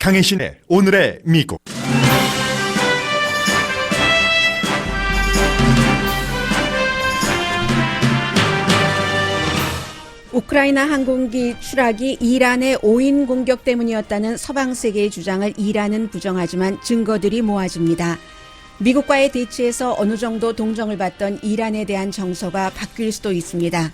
강혜신의 오늘의 미국. 우크라이나 항공기 추락이 이란의 오인 공격 때문이었다는 서방 세계의 주장을 이란은 부정하지만 증거들이 모아집니다. 미국과의 대치에서 어느 정도 동정을 받던 이란에 대한 정서가 바뀔 수도 있습니다.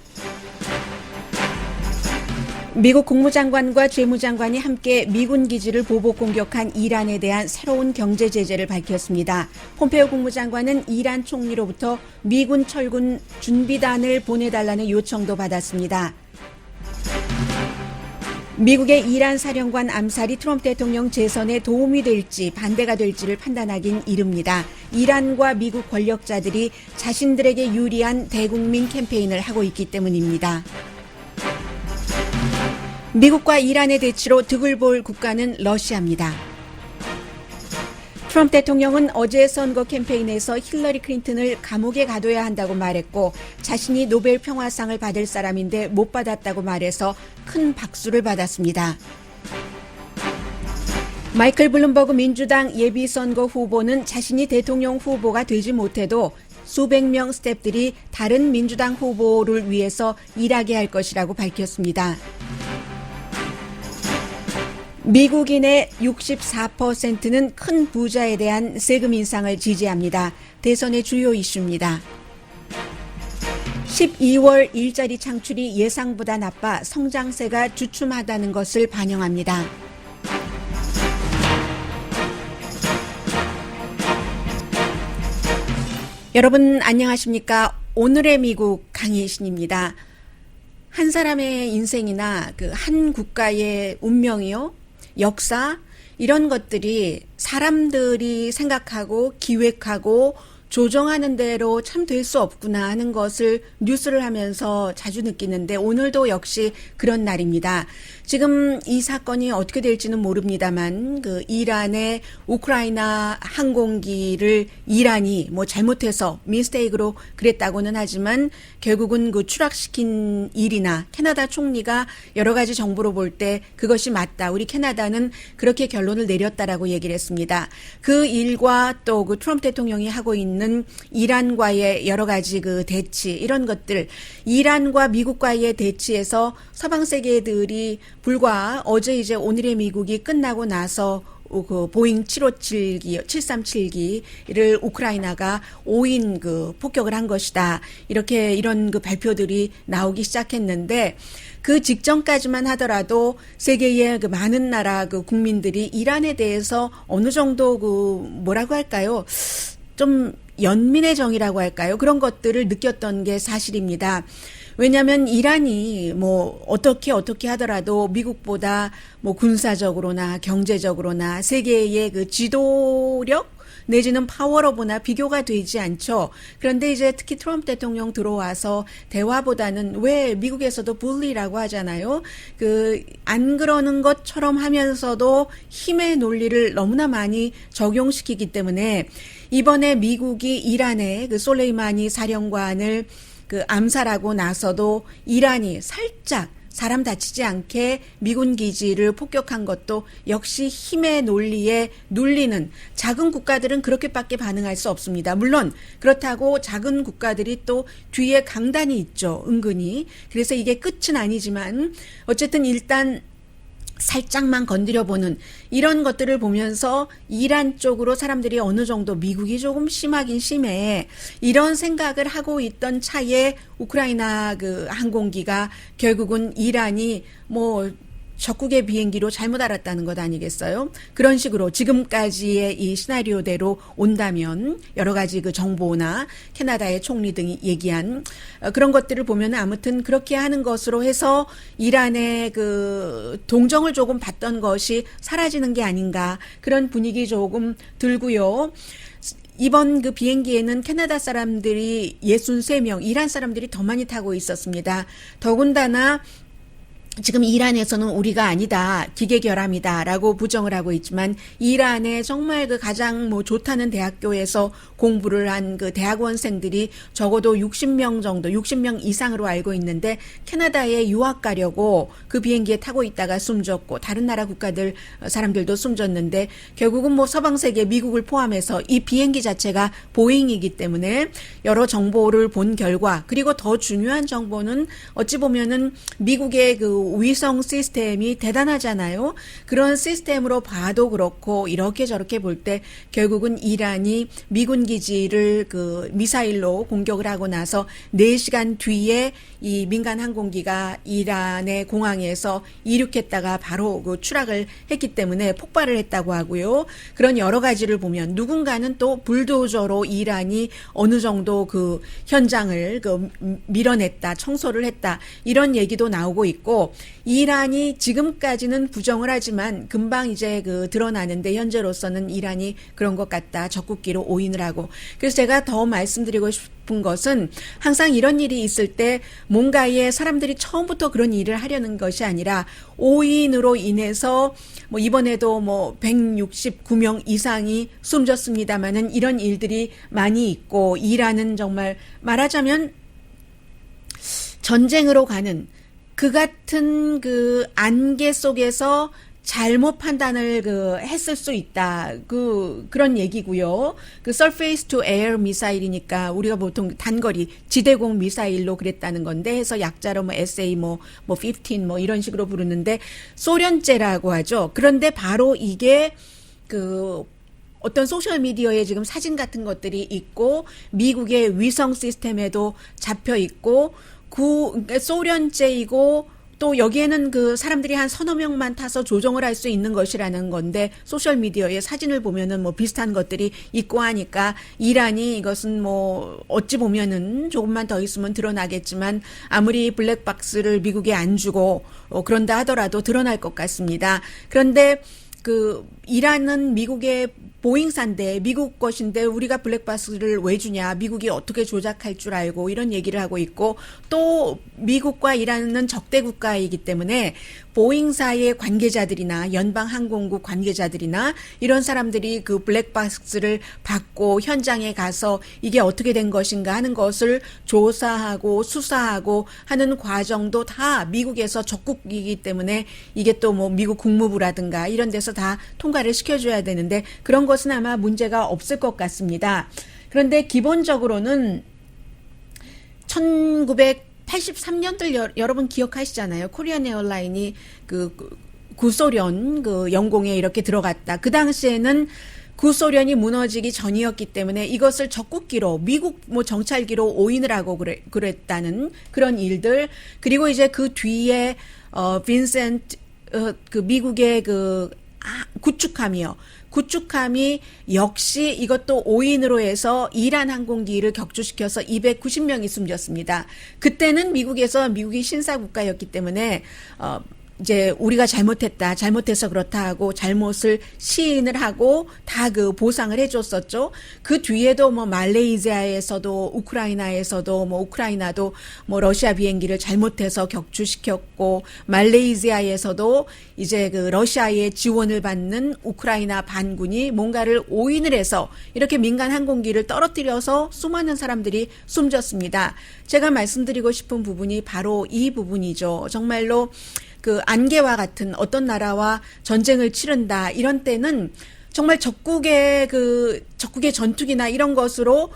미국 국무장관과 재무장관이 함께 미군 기지를 보복 공격한 이란에 대한 새로운 경제 제재를 밝혔습니다. 폼페오 국무장관은 이란 총리로부터 미군 철군 준비단을 보내달라는 요청도 받았습니다. 미국의 이란 사령관 암살이 트럼프 대통령 재선에 도움이 될지 반대가 될지를 판단하긴 이릅니다. 이란과 미국 권력자들이 자신들에게 유리한 대국민 캠페인을 하고 있기 때문입니다. 미국과 이란의 대치로 득을 볼 국가는 러시아입니다. 트럼프 대통령은 어제 선거 캠페인에서 힐러리 클린턴을 감옥에 가둬야 한다고 말했고 자신이 노벨 평화상을 받을 사람인데 못 받았다고 말해서 큰 박수를 받았습니다. 마이클 블룸버그 민주당 예비선거 후보는 자신이 대통령 후보가 되지 못해도 수백 명 스태프들이 다른 민주당 후보를 위해서 일하게 할 것이라고 밝혔습니다. 미국인의 64%는 큰 부자에 대한 세금 인상을 지지합니다. 대선의 주요 이슈입니다. 12월 일자리 창출이 예상보다 나빠 성장세가 주춤하다는 것을 반영합니다. 여러분 안녕하십니까? 오늘의 미국 강혜신입니다. 한 사람의 인생이나 한 국가의 운명이요, 역사 이런 것들이 사람들이 생각하고 기획하고 조정하는 대로 참 될 수 없구나 하는 것을 뉴스를 하면서 자주 느끼는데 오늘도 역시 그런 날입니다. 지금 이 사건이 어떻게 될지는 모릅니다만 이란의 우크라이나 항공기를 이란이 잘못해서 미스테이크로 그랬다고는 하지만 결국은 추락시킨 일이나 캐나다 총리가 여러 가지 정보로 볼 때 그것이 맞다. 우리 캐나다는 그렇게 결론을 내렸다라고 얘기를 했습니다. 그 일과 또 트럼프 대통령이 하고 있는 이란과의 여러 가지 대치 이런 것들, 이란과 미국과의 대치에서 서방 세계들이 불과 어제 이제 오늘의 미국이 끝나고 나서 보잉 737기를 우크라이나가 5인 폭격을 한 것이다. 이런 발표들이 나오기 시작했는데 그 직전까지만 하더라도 세계의 많은 나라 국민들이 이란에 대해서 어느 정도 뭐라고 할까요? 좀 연민의 정이라고 할까요? 그런 것들을 느꼈던 게 사실입니다. 왜냐하면 이란이 어떻게 하더라도 미국보다 군사적으로나 경제적으로나 세계의 지도력 내지는 파워러브나 비교가 되지 않죠. 그런데 이제 특히 트럼프 대통령 들어와서 대화보다는 왜 미국에서도 bully라고 하잖아요. 안 그러는 것처럼 하면서도 힘의 논리를 너무나 많이 적용시키기 때문에 이번에 미국이 이란의 솔레이마니 사령관을 암살하고 나서도 이란이 살짝 사람 다치지 않게 미군 기지를 폭격한 것도 역시 힘의 논리에 눌리는, 작은 국가들은 그렇게밖에 반응할 수 없습니다. 물론 그렇다고 작은 국가들이 또 뒤에 강단이 있죠. 은근히. 그래서 이게 끝은 아니지만 어쨌든 일단 살짝만 건드려보는 이런 것들을 보면서 이란 쪽으로 사람들이 어느 정도 미국이 조금 심하긴 심해 이런 생각을 하고 있던 차에 우크라이나 항공기가 결국은 이란이 적국의 비행기로 잘못 알았다는 것 아니겠어요? 그런 식으로 지금까지의 이 시나리오대로 온다면 여러 가지 정보나 캐나다의 총리 등이 얘기한 그런 것들을 보면 아무튼 그렇게 하는 것으로 해서 이란의 동정을 조금 받던 것이 사라지는 게 아닌가 그런 분위기 조금 들고요. 이번 비행기에는 캐나다 사람들이 63명, 이란 사람들이 더 많이 타고 있었습니다. 더군다나 지금 이란에서는 우리가 아니다, 기계 결함이다라고 부정을 하고 있지만 이란에 정말 그 가장 뭐 좋다는 대학교에서 공부를 한 그 대학원생들이 적어도 60명 정도, 60명 이상으로 알고 있는데 캐나다에 유학 가려고 그 비행기에 타고 있다가 숨졌고 다른 나라 국가들 사람들도 숨졌는데 결국은 뭐 서방 세계 미국을 포함해서 이 비행기 자체가 보잉이기 때문에 여러 정보를 본 결과 그리고 더 중요한 정보는 어찌 보면은 미국의 그 위성 시스템이 대단하잖아요. 그런 시스템으로 봐도 그렇고 이렇게 저렇게 볼 때 결국은 이란이 미군 기지를 그 미사일로 공격을 하고 나서 4시간 뒤에 이 민간 항공기가 이란의 공항에서 이륙했다가 바로 그 추락을 했기 때문에 폭발을 했다고 하고요. 그런 여러 가지를 보면 누군가는 또 불도저로 이란이 어느 정도 그 현장을 그 밀어냈다, 청소를 했다 이런 얘기도 나오고 있고 이란이 지금까지는 부정을 하지만 금방 이제 그 드러나는데 현재로서는 이란이 그런 것 같다. 적국기로 오인을 하고. 그래서 제가 더 말씀드리고 싶은 것은 항상 이런 일이 있을 때 뭔가에 사람들이 처음부터 그런 일을 하려는 것이 아니라 오인으로 인해서 뭐 이번에도 뭐 169명 이상이 숨졌습니다마는 이런 일들이 많이 있고 이란은 정말 말하자면 전쟁으로 가는 그 같은 그 안개 속에서 잘못 판단을 했을 수 있다. 그런 얘기고요. 그 surface to air 미사일이니까 우리가 보통 단거리 지대공 미사일로 그랬다는 건데 해서 약자로 뭐 SA 뭐 15 이런 식으로 부르는데 소련제라고 하죠. 그런데 바로 이게 어떤 소셜미디어에 지금 사진 같은 것들이 있고 미국의 위성 시스템에도 잡혀 있고 소련제이고 또 여기에는 그 사람들이 한 서너 명만 타서 조종을 할 수 있는 것이라는 건데 소셜미디어에 사진을 보면은 뭐 비슷한 것들이 있고 하니까 이란이 이것은 뭐 어찌 보면은 조금만 더 있으면 드러나겠지만 아무리 블랙박스를 미국에 안 주고 그런다 하더라도 드러날 것 같습니다. 그런데 이란은 미국의 보잉사인데 미국 것인데 우리가 블랙박스를 왜 주냐 미국이 어떻게 조작할 줄 알고 이런 얘기를 하고 있고 또 미국과 이란은 적대 국가이기 때문에 보잉사의 관계자들이나 연방항공국 관계자들이나 이런 사람들이 그 블랙박스를 받고 현장에 가서 이게 어떻게 된 것인가 하는 것을 조사하고 수사하고 하는 과정도 다 미국에서 적국이기 때문에 이게 또 뭐 미국 국무부라든가 이런 데서 다 통과를 시켜줘야 되는데 그런 것은 아마 문제가 없을 것 같습니다. 그런데 기본적으로는 1983년들 여러분 기억하시잖아요. 코리안 에어라인이 구소련 영공에 이렇게 들어갔다. 그 당시에는 구소련이 무너지기 전이었기 때문에 이것을 적국기로 미국 뭐 정찰기로 오인을 하고 그랬다는 그런 일들 그리고 이제 그 뒤에 빈센트 미국의 구축함이 역시 이것도 오인으로 해서 이란 항공기를 격추시켜서 290명이 숨졌습니다. 그때는 미국이 신사국가였기 때문에 이제 우리가 잘못해서 그렇다 하고 잘못을 시인을 하고 다 보상을 해줬었죠. 그 뒤에도 뭐 말레이시아에서도 우크라이나에서도 뭐 우크라이나도 뭐 러시아 비행기를 잘못해서 격추시켰고 말레이시아에서도 이제 러시아의 지원을 받는 우크라이나 반군이 뭔가를 오인을 해서 이렇게 민간 항공기를 떨어뜨려서 수많은 사람들이 숨졌습니다. 제가 말씀드리고 싶은 부분이 바로 이 부분이죠. 정말로 안개와 같은 어떤 나라와 전쟁을 치른다 이런 때는 정말 적국의 전투기나 이런 것으로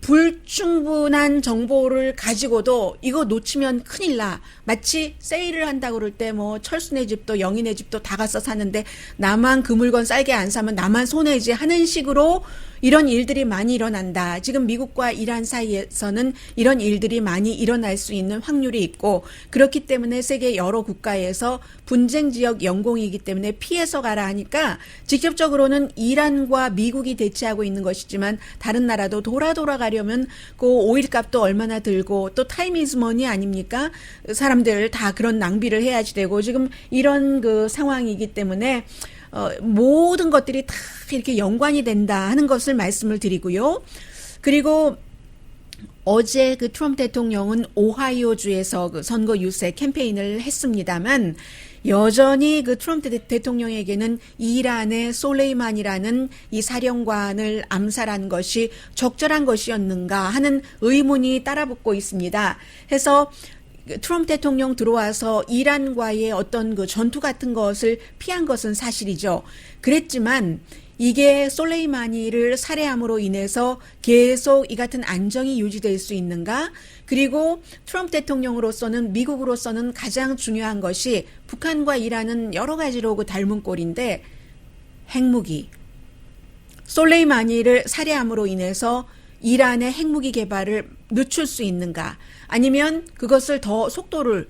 불충분한 정보를 가지고도 이거 놓치면 큰일 나. 마치 세일을 한다고 그럴 때 뭐 철수네 집도 영희네 집도 다 가서 사는데 나만 그 물건 싸게 안 사면 나만 손해지 하는 식으로 이런 일들이 많이 일어난다. 지금 미국과 이란 사이에서는 이런 일들이 많이 일어날 수 있는 확률이 있고 그렇기 때문에 세계 여러 국가에서 분쟁 지역 영공이기 때문에 피해서 가라 하니까 직접적으로는 이란과 미국이 대치하고 있는 것이지만 다른 나라도 돌아가려면 그 오일 값도 얼마나 들고 또 타임 이즈 머니 아닙니까? 사람들 다 그런 낭비를 해야지 되고 지금 이런 상황이기 때문에 모든 것들이 다 이렇게 연관이 된다 하는 것을 말씀을 드리고요. 그리고 어제 그 트럼프 대통령은 오하이오주에서 그 선거 유세 캠페인을 했습니다만 여전히 그 트럼프 대통령에게는 이란의 솔레이만이라는 이 사령관을 암살한 것이 적절한 것이었는가 하는 의문이 따라붙고 있습니다. 해서 트럼프 대통령 들어와서 이란과의 어떤 그 전투 같은 것을 피한 것은 사실이죠. 그랬지만 이게 솔레이마니를 살해함으로 인해서 계속 이 같은 안정이 유지될 수 있는가? 그리고 트럼프 대통령으로서는 미국으로서는 가장 중요한 것이 북한과 이란은 여러 가지로 그 닮은 꼴인데 핵무기. 솔레이마니를 살해함으로 인해서 이란의 핵무기 개발을 늦출 수 있는가? 아니면 그것을 더 속도를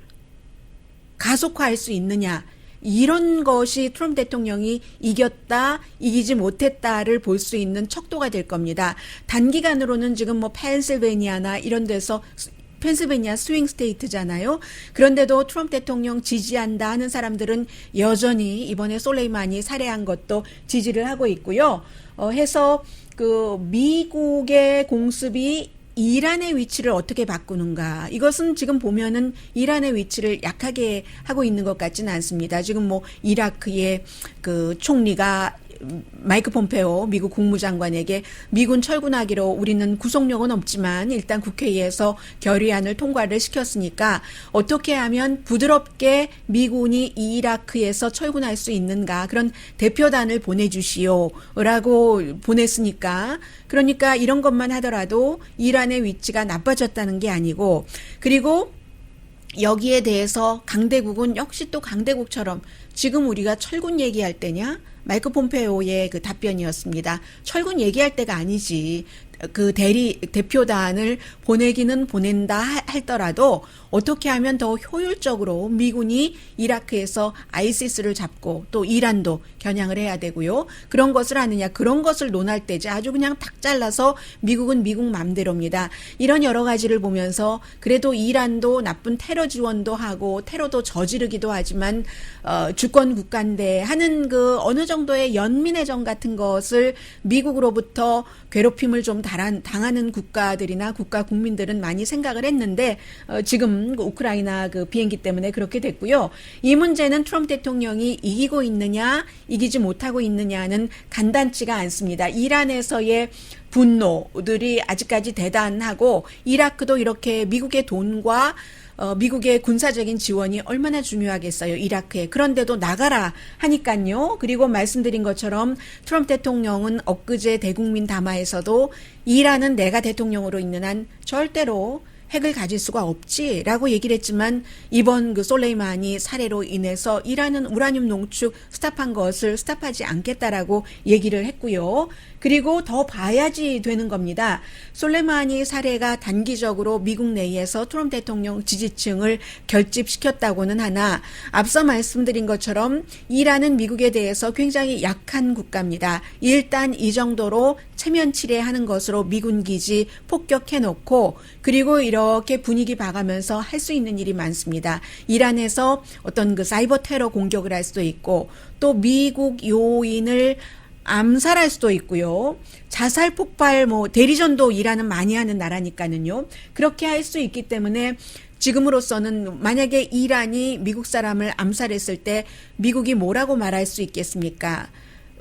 가속화할 수 있느냐? 이런 것이 트럼프 대통령이 이겼다, 이기지 못했다를 볼 수 있는 척도가 될 겁니다. 단기간으로는 지금 뭐 펜실베니아나 이런 데서 펜실베니아 스윙 스테이트잖아요. 그런데도 트럼프 대통령 지지한다 하는 사람들은 여전히 이번에 솔레이마니 살해한 것도 지지를 하고 있고요. 해서 그 미국의 공습이 이란의 위치를 어떻게 바꾸는가. 이것은 지금 보면은 이란의 위치를 약하게 하고 있는 것 같지는 않습니다. 지금 뭐 이라크의 그 총리가 마이크 폼페오 미국 국무장관에게 미군 철군하기로 우리는 구속력은 없지만 일단 국회에서 결의안을 통과를 시켰으니까 어떻게 하면 부드럽게 미군이 이라크에서 철군할 수 있는가 그런 대표단을 보내주시오라고 보냈으니까 그러니까 이런 것만 하더라도 이란의 위치가 나빠졌다는 게 아니고 그리고 여기에 대해서 강대국은 역시 또 강대국처럼 지금 우리가 철군 얘기할 때냐? 마이크 폼페오의 그 답변이었습니다. 철군 얘기할 때가 아니지. 그 대표단을 보내기는 보낸다 할더라도 어떻게 하면 더 효율적으로 미군이 이라크에서 아이시스를 잡고 또 이란도 겨냥을 해야 되고요. 그런 것을 하느냐. 그런 것을 논할 때지 아주 그냥 탁 잘라서 미국은 미국 맘대로입니다. 이런 여러 가지를 보면서 그래도 이란도 나쁜 테러 지원도 하고 테러도 저지르기도 하지만 주권 국가인데 하는 그 어느 정도의 연민의정 같은 것을 미국으로부터 괴롭힘을 좀 당하는 국가들이나 국가 국민들은 많이 생각을 했는데 지금 우크라이나 그 비행기 때문에 그렇게 됐고요. 이 문제는 트럼프 대통령이 이기고 있느냐 이기지 못하고 있느냐는 간단치가 않습니다. 이란에서의 분노들이 아직까지 대단하고 이라크도 이렇게 미국의 돈과 미국의 군사적인 지원이 얼마나 중요하겠어요, 이라크에. 그런데도 나가라 하니까요. 그리고 말씀드린 것처럼 트럼프 대통령은 엊그제 대국민 담화에서도 이란은 내가 대통령으로 있는 한 절대로 핵을 가질 수가 없지라고 얘기를 했지만 이번 그 솔레이마니 살해로 인해서 이란은 우라늄 농축 스탑한 것을 스탑하지 않겠다라고 얘기를 했고요. 그리고 더 봐야지 되는 겁니다. 솔레이마니 살해가 단기적으로 미국 내에서 트럼프 대통령 지지층을 결집시켰다고는 하나 앞서 말씀드린 것처럼 이란은 미국에 대해서 굉장히 약한 국가입니다. 일단 이 정도로 체면치레하는 것으로 미군 기지 폭격해놓고 그리고 이렇게 분위기 봐가면서 할 수 있는 일이 많습니다. 이란에서 어떤 그 사이버 테러 공격을 할 수도 있고 또 미국 요인을 암살할 수도 있고요. 자살 폭발 대리전도 이란은 많이 하는 나라니까는요. 그렇게 할 수 있기 때문에 지금으로서는 만약에 이란이 미국 사람을 암살했을 때 미국이 뭐라고 말할 수 있겠습니까?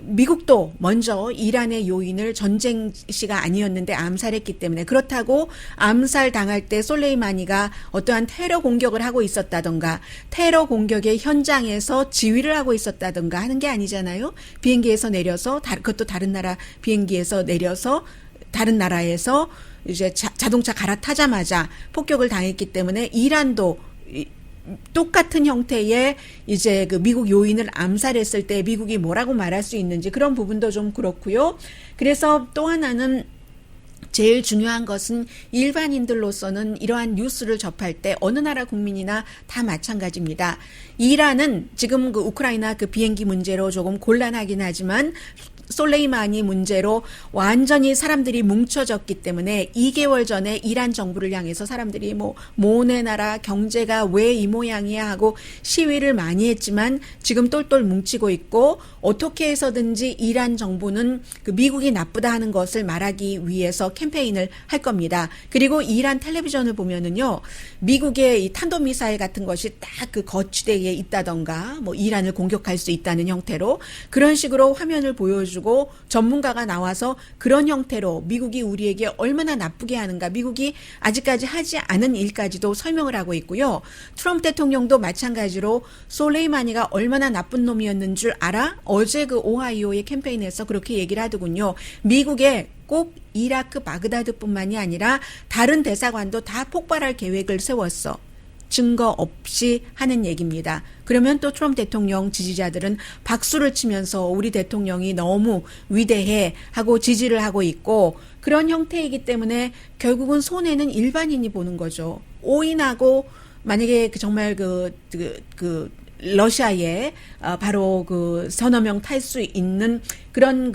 미국도 먼저 이란의 요인을 전쟁 시가 아니었는데 암살했기 때문에 그렇다고 암살 당할 때 솔레이마니가 어떠한 테러 공격을 하고 있었다던가 테러 공격의 현장에서 지휘를 하고 있었다던가 하는 게 아니잖아요. 비행기에서 내려서 그것도 다른 나라 비행기에서 내려서 다른 나라에서 이제 자동차 갈아타자마자 폭격을 당했기 때문에 이란도 똑같은 형태의 이제 그 미국 요인을 암살했을 때 미국이 뭐라고 말할 수 있는지 그런 부분도 좀 그렇고요. 그래서 또 하나는 제일 중요한 것은 일반인들로서는 이러한 뉴스를 접할 때 어느 나라 국민이나 다 마찬가지입니다. 이란은 지금 그 우크라이나 그 비행기 문제로 조금 곤란하긴 하지만 솔레이마니 문제로 완전히 사람들이 뭉쳐졌기 때문에 2개월 전에 이란 정부를 향해서 사람들이 뭐 모내나라 경제가 왜 이 모양이야 하고 시위를 많이 했지만 지금 똘똘 뭉치고 있고 어떻게 해서든지 이란 정부는 그 미국이 나쁘다 하는 것을 말하기 위해서 캠페인을 할 겁니다. 그리고 이란 텔레비전을 보면은요, 미국의 이 탄도미사일 같은 것이 딱 그 거치대에 있다던가 뭐 이란을 공격할 수 있다는 형태로 그런 식으로 화면을 보여주고 전문가가 나와서 그런 형태로 미국이 우리에게 얼마나 나쁘게 하는가, 미국이 아직까지 하지 않은 일까지도 설명을 하고 있고요. 트럼프 대통령도 마찬가지로 솔레이마니가 얼마나 나쁜 놈이었는 줄 알아? 어제 그 오하이오의 캠페인에서 그렇게 얘기를 하더군요. 미국에 꼭 이라크 바그다드뿐만이 아니라 다른 대사관도 다 폭발할 계획을 세웠어. 증거 없이 하는 얘기입니다. 그러면 또 트럼프 대통령 지지자들은 박수를 치면서 우리 대통령이 너무 위대해 하고 지지를 하고 있고 그런 형태이기 때문에 결국은 손해는 일반인이 보는 거죠. 오인하고 만약에 정말 러시아에 바로 그 서너 명 탈 수 있는 그런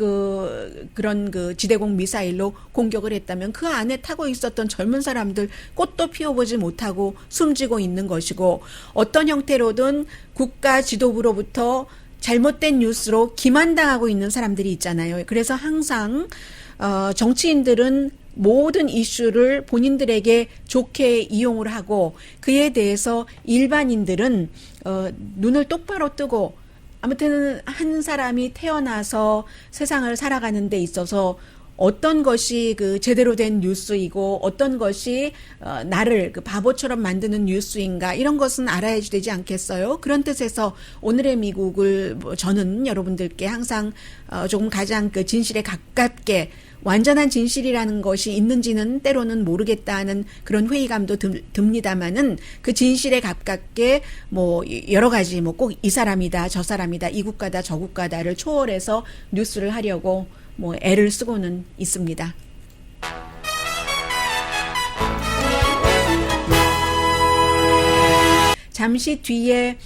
지대공 미사일로 공격을 했다면 그 안에 타고 있었던 젊은 사람들 꽃도 피워보지 못하고 숨지고 있는 것이고 어떤 형태로든 국가 지도부로부터 잘못된 뉴스로 기만당하고 있는 사람들이 있잖아요. 그래서 항상 정치인들은 모든 이슈를 본인들에게 좋게 이용을 하고 그에 대해서 일반인들은 눈을 똑바로 뜨고 아무튼 한 사람이 태어나서 세상을 살아가는 데 있어서 어떤 것이 그 제대로 된 뉴스이고 어떤 것이 나를 그 바보처럼 만드는 뉴스인가 이런 것은 알아야지 되지 않겠어요? 그런 뜻에서 오늘의 미국을 저는 여러분들께 항상 조금 가장 그 진실에 가깝게 완전한 진실이라는 것이 있는지는 때로는 모르겠다는 그런 회의감도 듭니다만은 그 진실에 가깝게 뭐 여러 가지 뭐 꼭 이 사람이다 저 사람이다 이 국가다 저 국가다를 초월해서 뉴스를 하려고 뭐 애를 쓰고는 있습니다. 잠시 뒤에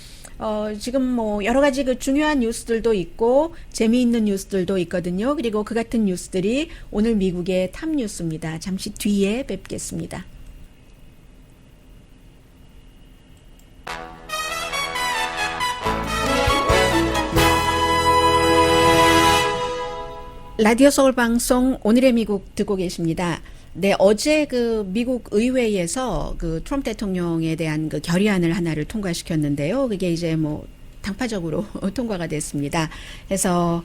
지금 뭐 여러 가지 그 중요한 뉴스들도 있고 재미있는 뉴스들도 있거든요. 그리고 그 같은 뉴스들이 오늘 미국의 탑 뉴스입니다. 잠시 뒤에 뵙겠습니다. 라디오 서울 방송 오늘의 미국 듣고 계십니다. 네, 어제 그 미국 의회에서 그 트럼프 대통령에 대한 그 결의안을 하나를 통과시켰는데요. 그게 이제 뭐 당파적으로 통과가 됐습니다. 그래서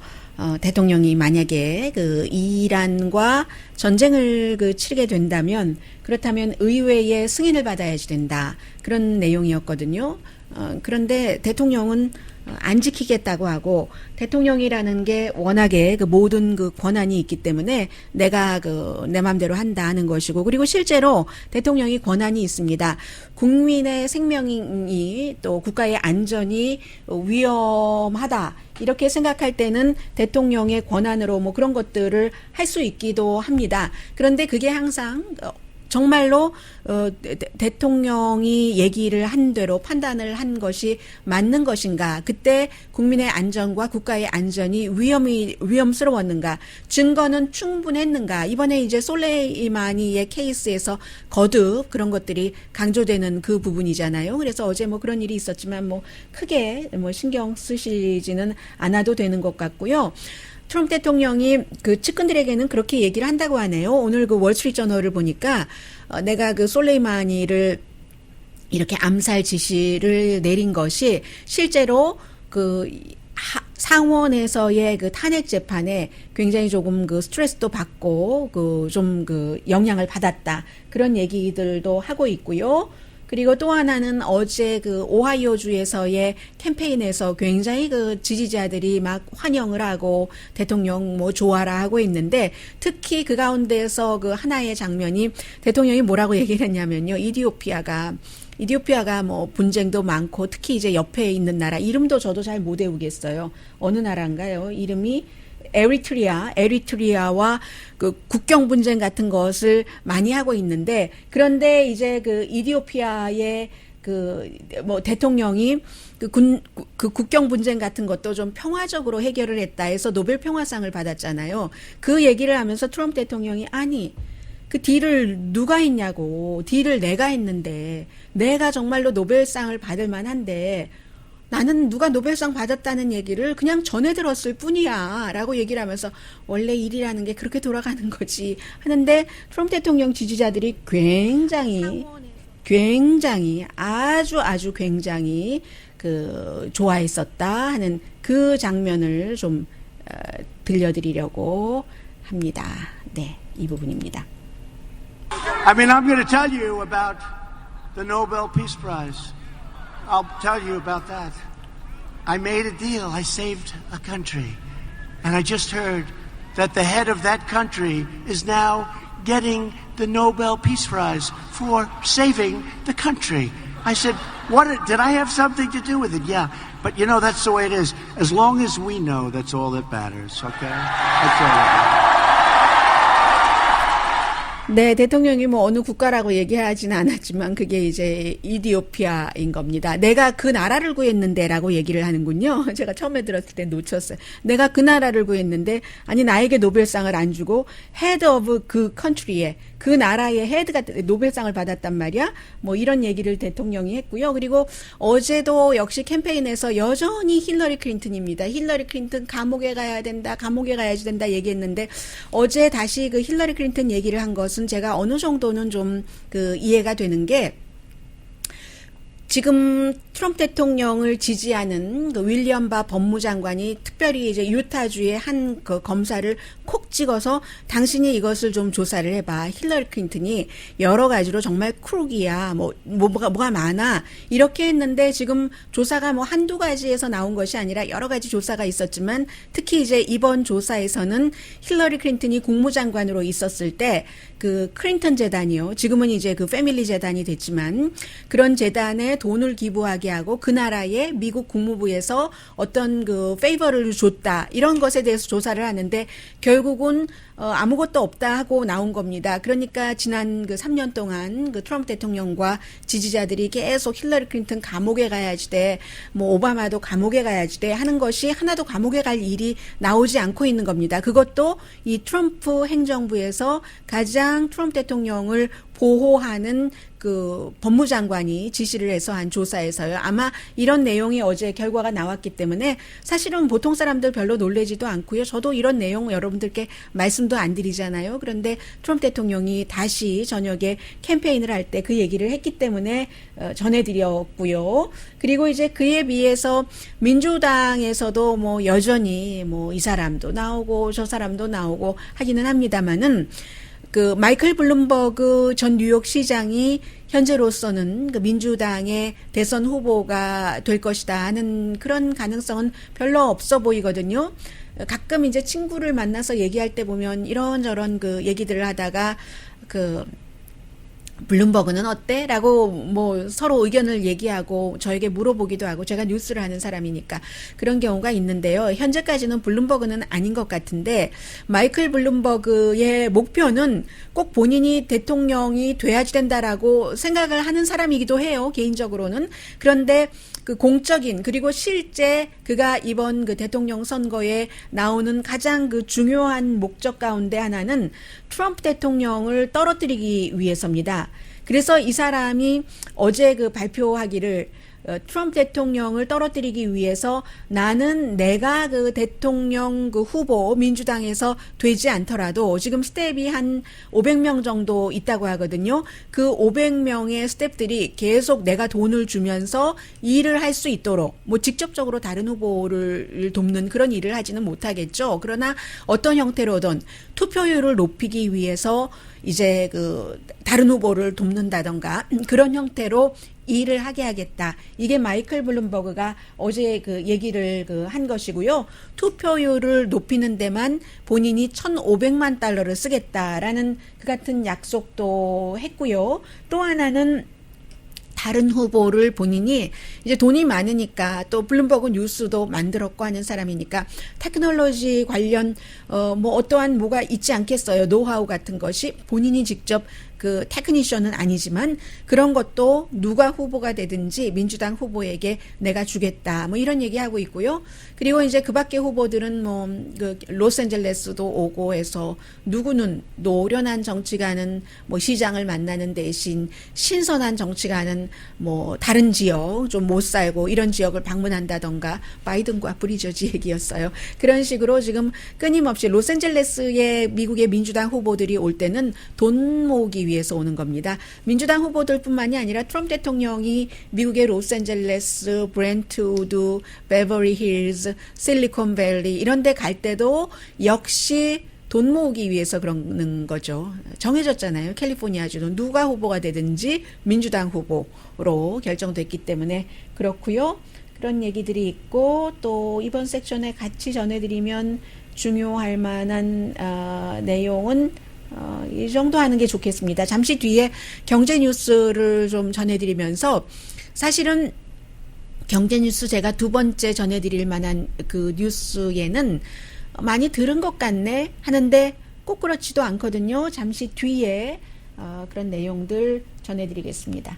대통령이 만약에 그 이란과 전쟁을 그 치르게 된다면 그렇다면 의회의 승인을 받아야지 된다. 그런 내용이었거든요. 그런데 대통령은 안 지키겠다고 하고 대통령이라는 게 워낙에 그 모든 그 권한이 있기 때문에 내가 그 내 마음대로 한다 하는 것이고 그리고 실제로 대통령이 권한이 있습니다. 국민의 생명이 또 국가의 안전이 위험하다. 이렇게 생각할 때는 대통령의 권한으로 뭐 그런 것들을 할 수 있기도 합니다. 그런데 그게 항상 정말로 대통령이 얘기를 한 대로 판단을 한 것이 맞는 것인가? 그때 국민의 안전과 국가의 안전이 위험스러웠는가? 증거는 충분했는가? 이번에 이제 솔레이마니의 케이스에서 거듭 그런 것들이 강조되는 그 부분이잖아요. 그래서 어제 뭐 그런 일이 있었지만 뭐 크게 뭐 신경 쓰시지는 않아도 되는 것 같고요. 트럼프 대통령이 그 측근들에게는 그렇게 얘기를 한다고 하네요. 오늘 그 월스트리트저널을 보니까 내가 그 솔레이마니를 이렇게 암살 지시를 내린 것이 실제로 그 상원에서의 그 탄핵 재판에 굉장히 조금 그 스트레스도 받고 그 좀 그 영향을 받았다. 그런 얘기들도 하고 있고요. 그리고 또 하나는 어제 그 오하이오주에서의 캠페인에서 굉장히 그 지지자들이 막 환영을 하고 대통령 뭐 좋아라 하고 있는데 특히 그 가운데서 그 하나의 장면이 대통령이 뭐라고 얘기를 했냐면요. 이디오피아가 뭐 분쟁도 많고 특히 이제 옆에 있는 나라 이름도 저도 잘 못 외우겠어요. 어느 나라인가요? 이름이 에리트리아와 그 국경 분쟁 같은 것을 많이 하고 있는데 그런데 이제 그 이디오피아의 뭐 대통령이 그 국경 분쟁 같은 것도 좀 평화적으로 해결을 했다 해서 노벨 평화상을 받았잖아요. 그 얘기를 하면서 트럼프 대통령이 아니 그 딜을 누가 했냐고. 딜을 내가 했는데 내가 정말로 노벨상을 받을 만한데 나는 누가 노벨상 받았다는 얘기를 그냥 전해 들었을 뿐이야 라고 얘기를 하면서 원래 일이라는 게 그렇게 돌아가는 거지 하는데 트럼프 대통령 지지자들이 굉장히 아주 굉장히 좋아했었다 하는 그 장면을 좀 들려드리려고 합니다. 네, 이 부분입니다. I mean, I'm going to tell you about the Nobel Peace Prize. I'll tell you about that. I made a deal. I saved a country. And I just heard that the head of that country is now getting the Nobel Peace Prize for saving the country. I said, did I have something to do with it? Yeah. But you know, that's the way it is. As long as we know, that's all that matters, okay? That's all that matters. 네, 대통령이 뭐 어느 국가라고 얘기하지는 않았지만 그게 이제 이디오피아인 겁니다. 내가 그 나라를 구했는데라고 얘기를 하는군요. 제가 처음에 들었을 때 놓쳤어요. 내가 그 나라를 구했는데 아니 나에게 노벨상을 안 주고 head of 그 country에 그 나라의 헤드가 노벨상을 받았단 말이야. 뭐 이런 얘기를 대통령이 했고요. 그리고 어제도 역시 캠페인에서 여전히 힐러리 클린턴입니다. 힐러리 클린턴 감옥에 가야 된다. 감옥에 가야지 된다 얘기했는데 어제 다시 그 힐러리 클린턴 얘기를 한 것은 제가 어느 정도는 좀 이해가 되는 게 지금 트럼프 대통령을 지지하는 그 윌리엄 바 법무장관이 특별히 이제 유타주의 한 그 검사를 콕 찍어서 당신이 이것을 좀 조사를 해봐. 힐러리 클린턴이 여러 가지로 정말 크루기야. 뭐가 많아. 이렇게 했는데 지금 조사가 뭐 한두 가지에서 나온 것이 아니라 여러 가지 조사가 있었지만 특히 이제 이번 조사에서는 힐러리 클린턴이 국무장관으로 있었을 때 그 클린턴 재단이요. 지금은 이제 그 패밀리 재단이 됐지만 그런 재단에 돈을 기부하게 하고 그 나라의 미국 국무부에서 어떤 그 페이버를 줬다. 이런 것에 대해서 조사를 하는데 결국은 아무것도 없다 하고 나온 겁니다. 그러니까 지난 그 3년 동안 그 트럼프 대통령과 지지자들이 계속 힐러리 클린턴 감옥에 가야지 돼. 뭐 오바마도 감옥에 가야지 돼 하는 것이 하나도 감옥에 갈 일이 나오지 않고 있는 겁니다. 그것도 이 트럼프 행정부에서 가장 트럼프 대통령을 보호하는 그 법무장관이 지시를 해서 한 조사에서요. 아마 이런 내용이 어제 결과가 나왔기 때문에 사실은 보통 사람들 별로 놀라지도 않고요. 저도 이런 내용 여러분들께 말씀도 안 드리잖아요. 그런데 트럼프 대통령이 다시 저녁에 캠페인을 할 때 그 얘기를 했기 때문에 전해드렸고요. 그리고 이제 그에 비해서 민주당에서도 뭐 여전히 뭐 이 사람도 나오고 저 사람도 나오고 하기는 합니다만은 그 마이클 블룸버그 전 뉴욕 시장이 현재로서는 그 민주당의 대선 후보가 될 것이다 하는 그런 가능성은 별로 없어 보이거든요. 가끔 이제 친구를 만나서 얘기할 때 보면 이런저런 그 얘기들을 하다가 블룸버그는 어때? 라고 뭐 서로 의견을 얘기하고 저에게 물어보기도 하고 제가 뉴스를 하는 사람이니까 그런 경우가 있는데요. 현재까지는 블룸버그는 아닌 것 같은데 마이클 블룸버그의 목표는 꼭 본인이 대통령이 돼야지 된다라고 생각을 하는 사람이기도 해요. 개인적으로는. 그런데 그 공적인 그리고 실제 그가 이번 그 대통령 선거에 나오는 가장 그 중요한 목적 가운데 하나는 트럼프 대통령을 떨어뜨리기 위해서입니다. 그래서 이 사람이 어제 그 발표하기를 트럼프 대통령을 떨어뜨리기 위해서 나는 내가 그 대통령 그 후보 민주당에서 되지 않더라도 지금 스텝이 한 500명 정도 있다고 하거든요. 그 500명의 스텝들이 계속 내가 돈을 주면서 일을 할 수 있도록 뭐 직접적으로 다른 후보를 돕는 그런 일을 하지는 못하겠죠. 그러나 어떤 형태로든 투표율을 높이기 위해서 이제 그 다른 후보를 돕는다던가 그런 형태로 일을 하게 하겠다. 이게 마이클 블룸버그가 어제 그 얘기를 한 것이고요. 투표율을 높이는 데만 본인이 1,500만 달러를 쓰겠다라는 그 같은 약속도 했고요. 또 하나는 다른 후보를 본인이 이제 돈이 많으니까 또 블룸버그 뉴스도 만들었고 하는 사람이니까 테크놀로지 관련 뭐 어떠한 뭐가 있지 않겠어요. 노하우 같은 것이 본인이 직접 그 테크니션은 아니지만 그런 것도 누가 후보가 되든지 민주당 후보에게 내가 주겠다. 뭐 이런 얘기하고 있고요. 그리고 이제 그 밖에 후보들은 뭐 그 로스앤젤레스도 오고 해서 누구는 노련한 정치가는 뭐 시장을 만나는 대신 신선한 정치가는 뭐 다른 지역 좀 못 살고 이런 지역을 방문한다던가 바이든과 브리저지 얘기였어요. 그런 식으로 지금 끊임없이 로스앤젤레스의 미국의 민주당 후보들이 올 때는 돈 모으기 위해서 오는 겁니다. 민주당 후보들뿐만이 아니라 트럼프 대통령이 미국의 로스앤젤레스, 브렌트우드, 베버리 힐즈, 실리콘밸리 이런 데 갈 때도 역시 돈 모으기 위해서 그러는 거죠. 정해졌잖아요. 캘리포니아주는 누가 후보가 되든지 민주당 후보로 결정됐기 때문에 그렇고요. 그런 얘기들이 있고 또 이번 섹션에 같이 전해드리면 중요할 만한 내용은 이 정도 하는 게 좋겠습니다. 잠시 뒤에 경제 뉴스를 좀 전해드리면서 사실은 경제 뉴스 제가 두 번째 전해드릴 만한 그 뉴스에는 많이 들은 것 같네 하는데 꼭 그렇지도 않거든요. 잠시 뒤에 그런 내용들 전해드리겠습니다.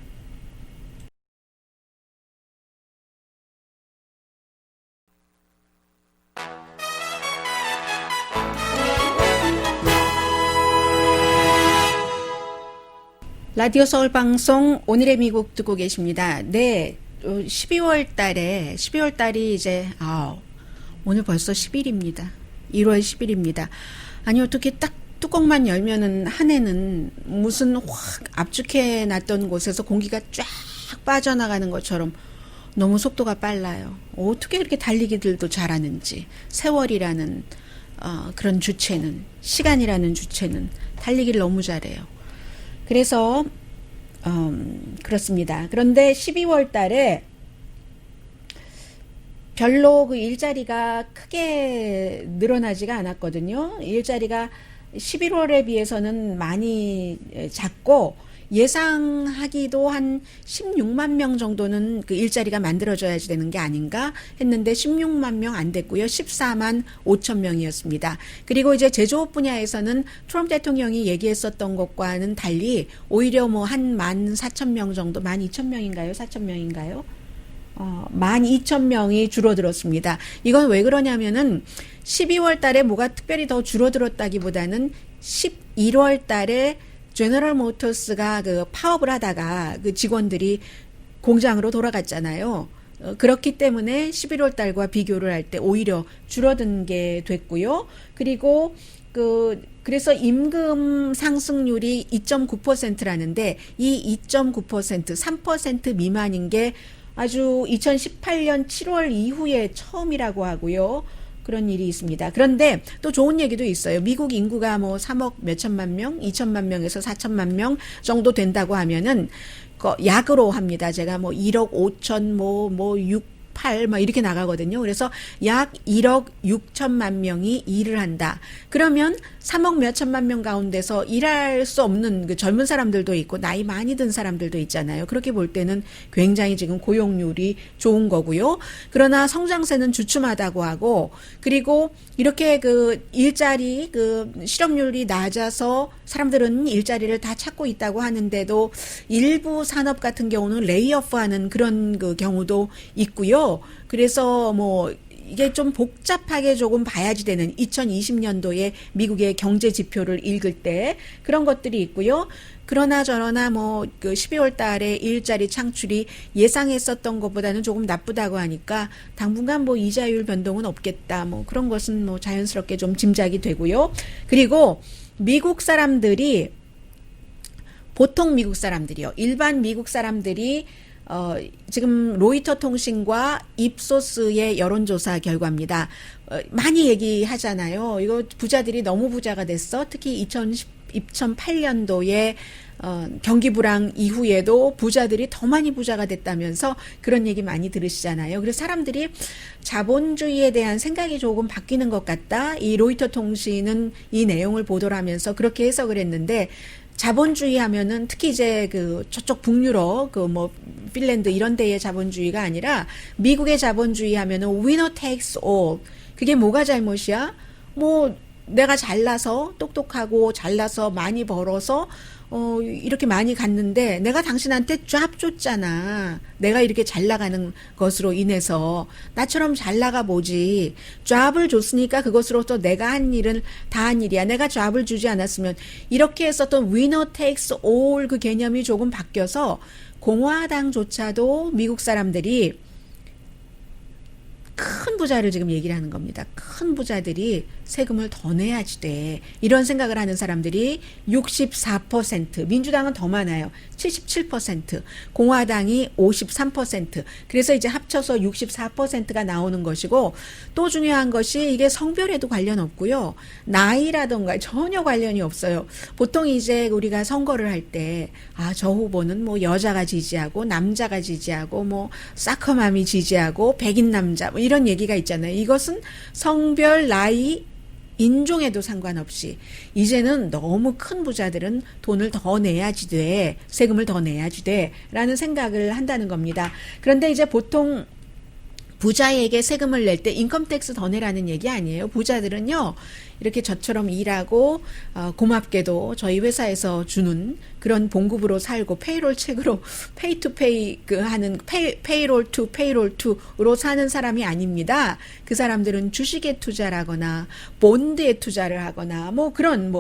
라디오 서울 방송 오늘의 미국 듣고 계십니다. 네, 12월 달이 이제 오늘 벌써 10일입니다. 1월 10일입니다. 아니 어떻게 딱 뚜껑만 열면은 한 해는 무슨 확 압축해 놨던 곳에서 공기가 쫙 빠져나가는 것처럼 너무 속도가 빨라요. 어떻게 그렇게 달리기들도 잘하는지. 세월이라는 그런 주체는, 시간이라는 주체는 달리기를 너무 잘해요. 그래서 그렇습니다. 그런데 12월 달에 별로 그 일자리가 크게 늘어나지가 않았거든요. 일자리가 11월에 비해서는 많이 작고 예상하기도 한 16만 명 정도는 그 일자리가 만들어져야지 되는 게 아닌가 했는데 16만 명 안 됐고요. 14만 5천 명이었습니다. 그리고 이제 제조업 분야에서는 트럼프 대통령이 얘기했었던 것과는 달리 오히려 뭐 한 14,000명 정도, 12,000명인가요? 4,000명인가요? 12,000명이 줄어들었습니다. 이건 왜 그러냐면은 12월 달에 뭐가 특별히 더 줄어들었다기보다는 11월 달에 제너럴 모터스가 그 파업을 하다가 그 직원들이 공장으로 돌아갔잖아요. 그렇기 때문에 11월 달과 비교를 할 때 오히려 줄어든 게 됐고요. 그리고 그래서 임금 상승률이 2.9%라는데 이 2.9%, 3% 미만인 게 아주 2018년 7월 이후에 처음이라고 하고요. 그런 일이 있습니다. 그런데 또 좋은 얘기도 있어요. 미국 인구가 뭐 3억 몇천만 명, 2천만 명에서 4천만 명 정도 된다고 하면은 약으로 합니다. 제가 뭐 1억 5천, 뭐 6, 8, 막 이렇게 나가거든요. 그래서 약 1억 6천만 명이 일을 한다. 그러면 3억 몇천만 명 가운데서 일할 수 없는 그 젊은 사람들도 있고 나이 많이 든 사람들도 있잖아요. 그렇게 볼 때는 굉장히 지금 고용률이 좋은 거고요. 그러나 성장세는 주춤하다고 하고 그리고 이렇게 그 일자리 그 실업률이 낮아서 사람들은 일자리를 다 찾고 있다고 하는데도 일부 산업 같은 경우는 레이오프하는 그런 그 경우도 있고요. 그래서 뭐 이게 좀 복잡하게 조금 봐야지 되는 2020년도에 미국의 경제 지표를 읽을 때 그런 것들이 있고요. 그러나 저러나 뭐 그 12월 달에 일자리 창출이 예상했었던 것보다는 조금 나쁘다고 하니까 당분간 뭐 이자율 변동은 없겠다. 뭐 그런 것은 뭐 자연스럽게 좀 짐작이 되고요. 그리고 미국 사람들이 보통 미국 사람들이요. 일반 미국 사람들이 지금 로이터 통신과 입소스의 여론조사 결과입니다. 많이 얘기하잖아요. 이거 부자들이 너무 부자가 됐어. 특히 2008년도에 경기 불황 이후에도 부자들이 더 많이 부자가 됐다면서 그런 얘기 많이 들으시잖아요. 그래서 사람들이 자본주의에 대한 생각이 조금 바뀌는 것 같다. 이 로이터 통신은 이 내용을 보도를 하면서 그렇게 해석을 했는데 자본주의 하면은 특히 이제 그 저쪽 북유럽 그 뭐 핀란드 이런 데의 자본주의가 아니라 미국의 자본주의 하면은 winner takes all. 그게 뭐가 잘못이야? 뭐 내가 잘나서 똑똑하고 잘나서 많이 벌어서 이렇게 많이 갔는데 내가 당신한테 쫙 줬잖아. 내가 이렇게 잘 나가는 것으로 인해서 나처럼 잘 나가 보지. 쫙을 줬으니까 그것으로 또 내가 한 일은 다 한 일이야. 내가 쫙을 주지 않았으면 이렇게 했었던 winner takes all 그 개념이 조금 바뀌어서 공화당조차도 미국 사람들이 큰 부자를 지금 얘기를 하는 겁니다. 큰 부자들이 세금을 더 내야지 돼. 이런 생각을 하는 사람들이 64%, 민주당은 더 많아요. 77%, 공화당이 53%. 그래서 이제 합쳐서 64%가 나오는 것이고, 또 중요한 것이 이게 성별에도 관련 없고요. 나이라던가 전혀 관련이 없어요. 보통 이제 우리가 선거를 할 때, 저 후보는 뭐 여자가 지지하고, 남자가 지지하고, 뭐 사커맘이 지지하고, 백인 남자, 뭐 이런 얘기가 있잖아요. 이것은 성별, 나이, 인종에도 상관없이 이제는 너무 큰 부자들은 돈을 더 내야지 돼. 세금을 더 내야지 돼. 라는 생각을 한다는 겁니다. 그런데 이제 보통 부자에게 세금을 낼 때 인컴텍스 더 내라는 얘기 아니에요. 부자들은요, 이렇게 저처럼 일하고 고맙게도 저희 회사에서 주는 그런 봉급으로 살고 페이롤 책으로 페이 투 페이 하는 페이롤 투 페이롤 투로 사는 사람이 아닙니다. 그 사람들은 주식에 투자를 본드에 투자를 하거나 뭐 그런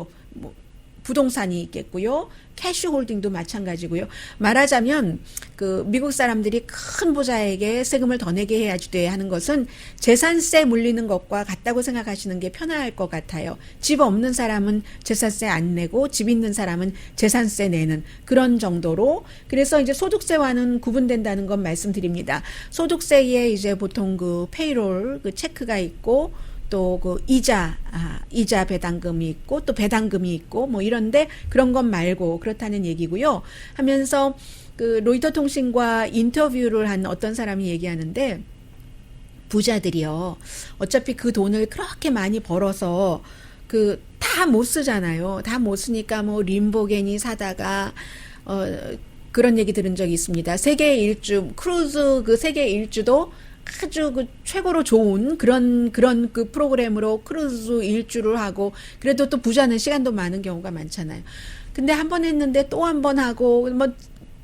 부동산이 있겠고요. 캐시 홀딩도 마찬가지고요. 말하자면 그 미국 사람들이 큰 부자에게 세금을 더 내게 해야지 돼 하는 것은 재산세 물리는 것과 같다고 생각하시는 게 편할 것 같아요. 집 없는 사람은 재산세 안 내고 집 있는 사람은 재산세 내는 그런 정도로, 그래서 이제 소득세와는 구분된다는 건 말씀드립니다. 소득세에 이제 보통 그 페이롤 그 체크가 있고 또 그 이자 배당금이 있고 또 배당금이 있고 뭐 이런데 그런 것 말고 그렇다는 얘기고요. 하면서 그 로이터 통신과 인터뷰를 한 어떤 사람이 얘기하는데, 부자들이요, 어차피 그 돈을 그렇게 많이 벌어서 그 다 못 쓰잖아요. 다 못 쓰니까 뭐 림보게니 사다가 그런 얘기 들은 적이 있습니다. 세계 일주 크루즈 그 세계 일주도 아주 그 최고로 좋은 그런 그 프로그램으로 크루즈 일주를 하고, 그래도 또 부자는 시간도 많은 경우가 많잖아요. 근데 한 번 했는데 또 한 번 하고 뭐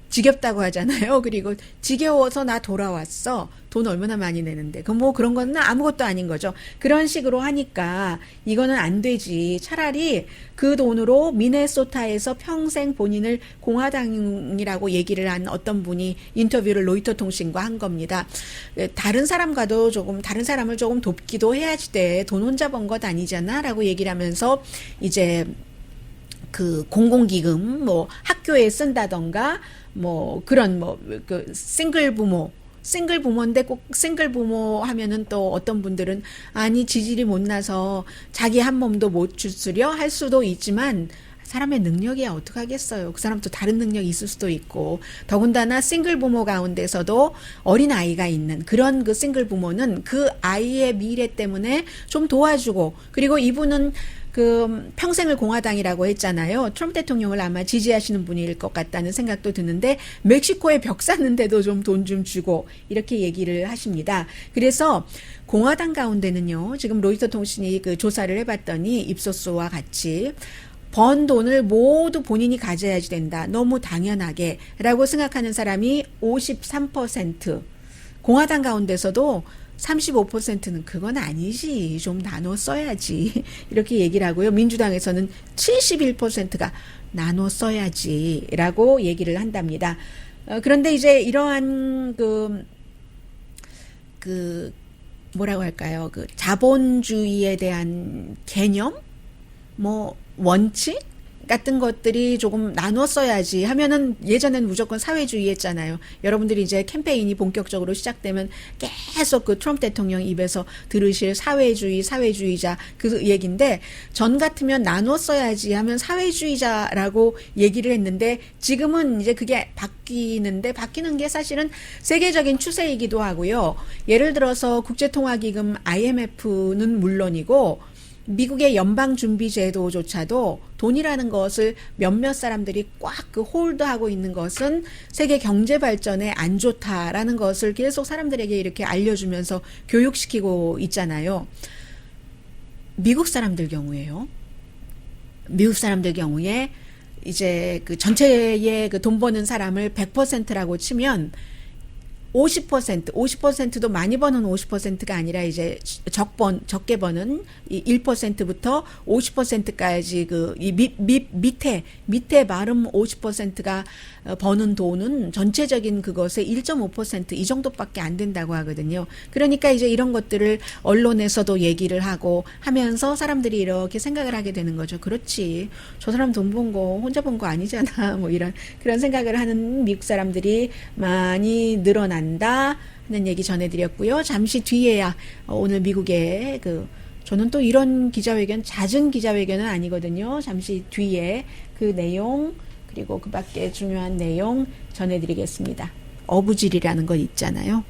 지겹다고 하잖아요. 그리고 지겨워서 나 돌아왔어. 돈 얼마나 많이 내는데. 뭐 그런 거는 아무것도 아닌 거죠. 그런 식으로 하니까 이거는 안 되지. 차라리 그 돈으로 미네소타에서 평생 본인을 공화당이라고 얘기를 한 어떤 분이 인터뷰를 로이터 통신과 한 겁니다. 다른 사람을 조금 돕기도 해야지 돼. 돈 혼자 번 것 아니잖아. 라고 얘기를 하면서 이제 그 공공기금 뭐 학교에 쓴다던가 뭐 그런 그 싱글 부모인데 꼭 싱글 부모 하면은 또 어떤 분들은 아니 지질이 못나서 자기 한 몸도 못 주스려 할 수도 있지만, 사람의 능력이야 어떡하겠어요. 그 사람도 다른 능력이 있을 수도 있고, 더군다나 싱글 부모 가운데서도 어린 아이가 있는 그런 그 싱글 부모는 그 아이의 미래 때문에 좀 도와주고, 그리고 이분은 그 평생을 공화당이라고 했잖아요. 트럼프 대통령을 아마 지지하시는 분일 것 같다는 생각도 드는데, 멕시코에 벽 쌌는데도 좀 돈 좀 주고 이렇게 얘기를 하십니다. 그래서 공화당 가운데는요, 지금 로이터 통신이 그 조사를 해봤더니 입소스와 같이 번 돈을 모두 본인이 가져야지 된다. 너무 당연하게 라고 생각하는 사람이 53%, 공화당 가운데서도 35%는 그건 아니지. 좀 나눠 써야지. 이렇게 얘기를 하고요. 민주당에서는 71%가 나눠 써야지. 라고 얘기를 한답니다. 그런데 이제 이러한 뭐라고 할까요? 그 자본주의에 대한 개념? 뭐 원칙 같은 것들이 조금 나눠 써야지 하면은, 예전에는 무조건 사회주의 했잖아요. 여러분들이 이제 캠페인이 본격적으로 시작되면 계속 그 트럼프 대통령 입에서 들으실 사회주의자 그 얘기인데, 전 같으면 나눠 써야지 하면 사회주의자라고 얘기를 했는데, 지금은 이제 그게 바뀌는 게 사실은 세계적인 추세이기도 하고요. 예를 들어서 국제통화기금 IMF는 물론이고 미국의 연방준비제도조차도 돈이라는 것을 몇몇 사람들이 꽉 그 홀드하고 있는 것은 세계 경제 발전에 안 좋다라는 것을 계속 사람들에게 이렇게 알려주면서 교육시키고 있잖아요. 미국 사람들 경우에요. 미국 사람들 경우에 이제 그 전체의 그 돈 버는 사람을 100%라고 치면 50%도 많이 버는 50%가 아니라 이제 적게 버는 이 1%부터 50%까지 그 이 밑에 마름 50%가 버는 돈은 전체적인 그것의 1.5% 이 정도밖에 안 된다고 하거든요. 그러니까 이제 이런 것들을 언론에서도 얘기를 하고 하면서 사람들이 이렇게 생각을 하게 되는 거죠. 그렇지. 저 사람 돈 번 거 혼자 번 거 아니잖아. 뭐 이런 그런 생각을 하는 미국 사람들이 많이 늘어난다 하는 얘기 전해드렸고요. 잠시 뒤에야 오늘 미국의 저는 또 이런 기자회견, 잦은 기자회견은 아니거든요. 잠시 뒤에 그 내용, 그리고 그 밖에 중요한 내용 전해드리겠습니다. 어부질이라는 거 있잖아요.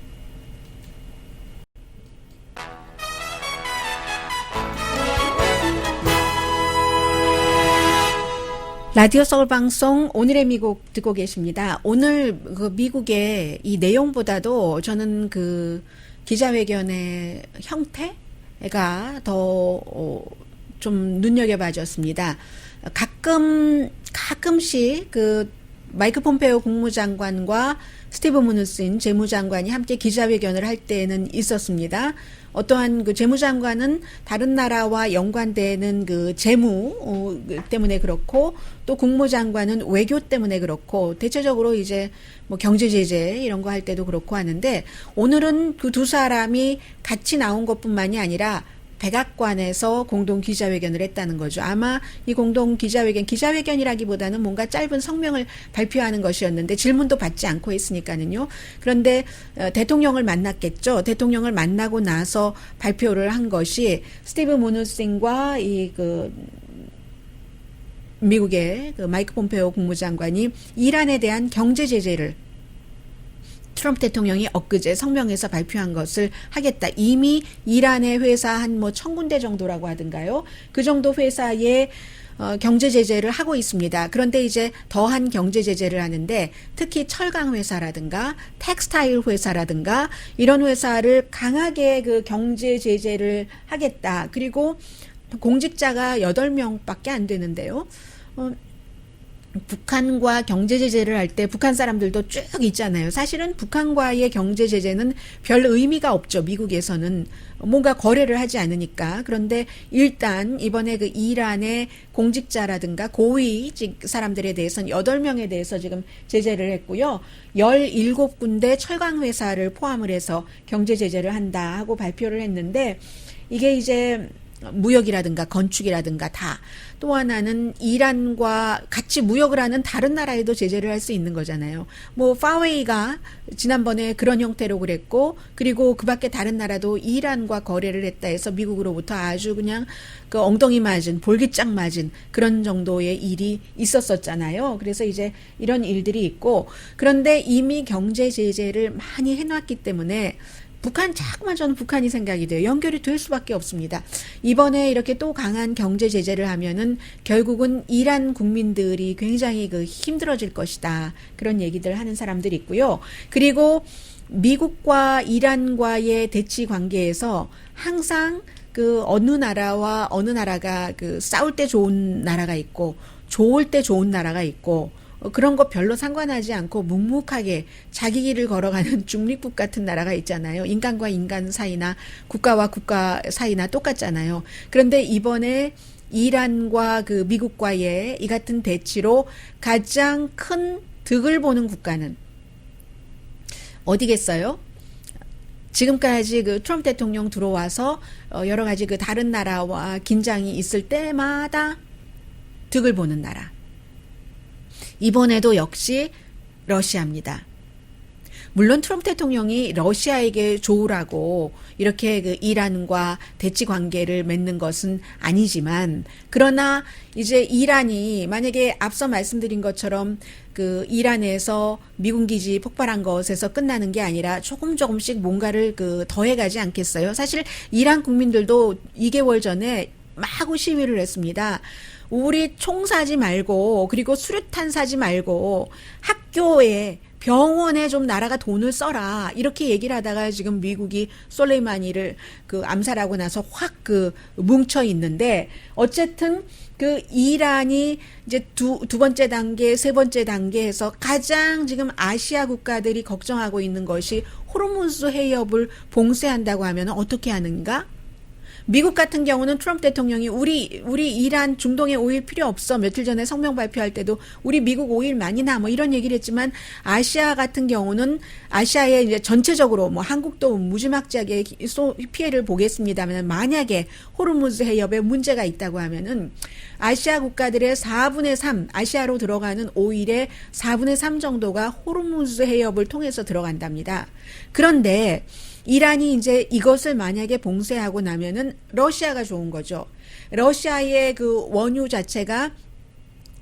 라디오 서울 방송 오늘의 미국 듣고 계십니다. 오늘 그 미국의 이 내용보다도 저는 그 기자회견의 형태가 더 좀 눈여겨봐졌습니다. 가끔씩 그 마이크 폼페이오 국무장관과 스티브 무누신 재무장관이 함께 기자회견을 할 때는 있었습니다. 어떠한 그 재무장관은 다른 나라와 연관되는 그 재무 때문에 그렇고 또 국무장관은 외교 때문에 그렇고 대체적으로 이제 뭐 경제 제재 이런 거 할 때도 그렇고 하는데 오늘은 그 두 사람이 같이 나온 것뿐만이 아니라 백악관에서 공동 기자회견을 했다는 거죠. 아마 이 공동 기자회견이라기보다는 뭔가 짧은 성명을 발표하는 것이었는데 질문도 받지 않고 했으니까는요. 그런데 대통령을 만났겠죠. 대통령을 만나고 나서 발표를 한 것이 스티브 무누신과 미국의 그 마이크 폼페이오 국무장관이 이란에 대한 경제 제재를 트럼프 대통령이 엊그제 성명에서 발표한 것을 하겠다. 이미 이란의 회사 한 1000군데 정도라고 하던가요? 그 정도 회사에 경제 제재를 하고 있습니다. 그런데 이제 더한 경제 제재를 하는데 특히 철강 회사라든가 텍스타일 회사라든가 이런 회사를 강하게 그 경제 제재를 하겠다. 그리고 공직자가 8명밖에 안 되는데요. 북한과 경제 제재를 할 때 북한 사람들도 쭉 있잖아요. 사실은 북한과의 경제 제재는 별 의미가 없죠. 미국에서는 뭔가 거래를 하지 않으니까. 그런데 일단 이번에 그 이란의 공직자라든가 고위직 사람들에 대해서는 8명에 대해서 지금 제재를 했고요. 17군데 철강 회사를 포함을 해서 경제 제재를 한다 하고 발표를 했는데 이게 이제 무역이라든가 건축이라든가 다. 또 하나는 이란과 같이 무역을 하는 다른 나라에도 제재를 할 수 있는 거잖아요. 뭐 파웨이가 지난번에 그런 형태로 그랬고 그리고 그 밖에 다른 나라도 이란과 거래를 했다 해서 미국으로부터 아주 그냥 그 엉덩이 맞은 볼기짝 맞은 그런 정도의 일이 있었었잖아요. 그래서 이제 이런 일들이 있고 그런데 이미 경제 제재를 많이 해놨기 때문에 자꾸만 저는 북한이 생각이 돼요. 연결이 될 수밖에 없습니다. 이번에 이렇게 또 강한 경제 제재를 하면은 결국은 이란 국민들이 굉장히 힘들어질 것이다. 그런 얘기들 하는 사람들이 있고요. 그리고 미국과 이란과의 대치 관계에서 항상 어느 나라와 어느 나라가 싸울 때 좋은 나라가 있고 좋을 때 좋은 나라가 있고 그런 거 별로 상관하지 않고 묵묵하게 자기 길을 걸어가는 중립국 같은 나라가 있잖아요. 인간과 인간 사이나 국가와 국가 사이나 똑같잖아요. 그런데 이번에 이란과 미국과의 이 같은 대치로 가장 큰 득을 보는 국가는 어디겠어요? 지금까지 트럼프 대통령 들어와서 여러 가지 다른 나라와 긴장이 있을 때마다 득을 보는 나라. 이번에도 역시 러시아입니다. 물론 트럼프 대통령이 러시아에게 좋으라고 이렇게 이란과 대치 관계를 맺는 것은 아니지만 그러나 이제 이란이 만약에 앞서 말씀드린 것처럼 이란에서 미군 기지 폭발한 것에서 끝나는 게 아니라 조금씩 뭔가를 더해가지 않겠어요? 사실 이란 국민들도 2개월 전에 마구 시위를 했습니다. 우리 총 사지 말고 그리고 수류탄 사지 말고 학교에 병원에 좀 나라가 돈을 써라. 이렇게 얘기를 하다가 지금 미국이 솔레이마니를 그 암살하고 나서 확 그 뭉쳐 있는데 어쨌든 그 이란이 이제 두 번째 단계, 세 번째 단계에서 가장 지금 아시아 국가들이 걱정하고 있는 것이 호르무즈 해협을 봉쇄한다고 하면 어떻게 하는가? 미국 같은 경우는 트럼프 대통령이 우리 이란 중동에 오일 필요 없어. 며칠 전에 성명 발표할 때도 우리 미국 오일 많이 나 뭐 이런 얘기를 했지만 아시아 같은 경우는 아시아에 이제 전체적으로 뭐 한국도 무지막지하게 피해를 보겠습니다만 만약에 호르무즈 해협에 문제가 있다고 하면은 아시아 국가들의 4분의 3 아시아로 들어가는 오일의 4분의 3 정도가 호르무즈 해협을 통해서 들어간답니다. 그런데 이란이 이제 이것을 만약에 봉쇄하고 나면은 러시아가 좋은 거죠. 러시아의 그 원유 자체가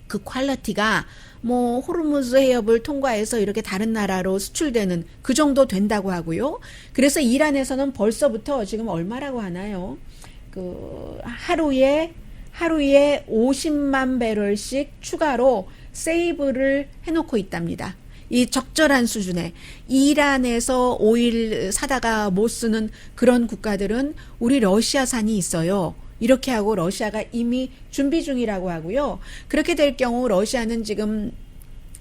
그 퀄리티가 뭐 호르무즈 해협을 통과해서 이렇게 다른 나라로 수출되는 그 정도 된다고 하고요. 그래서 이란에서는 벌써부터 지금 얼마라고 하나요? 그 하루에 50만 배럴씩 추가로 세이브를 해놓고 있답니다. 이 적절한 수준에 이란에서 오일 사다가 못 쓰는 그런 국가들은 우리 러시아산이 있어요. 이렇게 하고 러시아가 이미 준비 중이라고 하고요. 그렇게 될 경우 러시아는 지금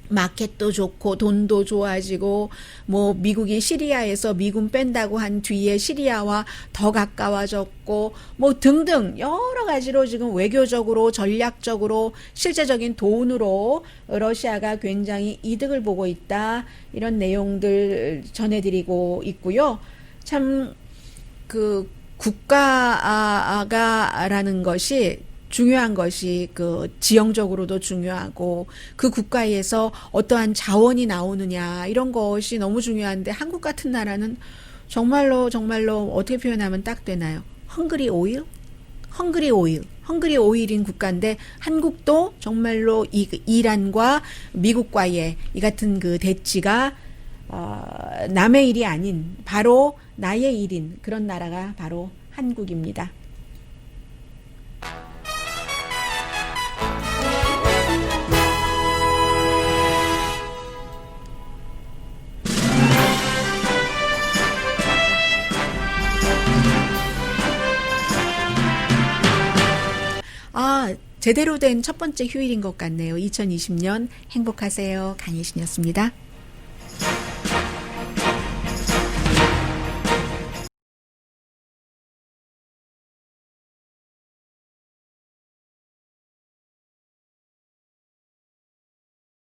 마켓도 좋고 돈도 좋아지고 뭐 미국이 시리아에서 미군 뺀다고 한 뒤에 시리아와 더 가까워졌고 뭐 등등 여러 가지로 지금 외교적으로 전략적으로 실제적인 돈으로 러시아가 굉장히 이득을 보고 있다. 이런 내용들 전해드리고 있고요. 참 그 국가가라는 것이 중요한 것이 그 지형적으로도 중요하고 그 국가에서 어떠한 자원이 나오느냐 이런 것이 너무 중요한데 한국 같은 나라는 정말로 어떻게 표현하면 딱 되나요? 헝그리 오일인 국가인데 한국도 정말로 이란과 미국과의 이 같은 그 대치가 남의 일이 아닌 바로 나의 일인 그런 나라가 바로 한국입니다. 제대로 된 첫 번째 휴일인 것 같네요. 2020년 행복하세요. 강혜신이었습니다.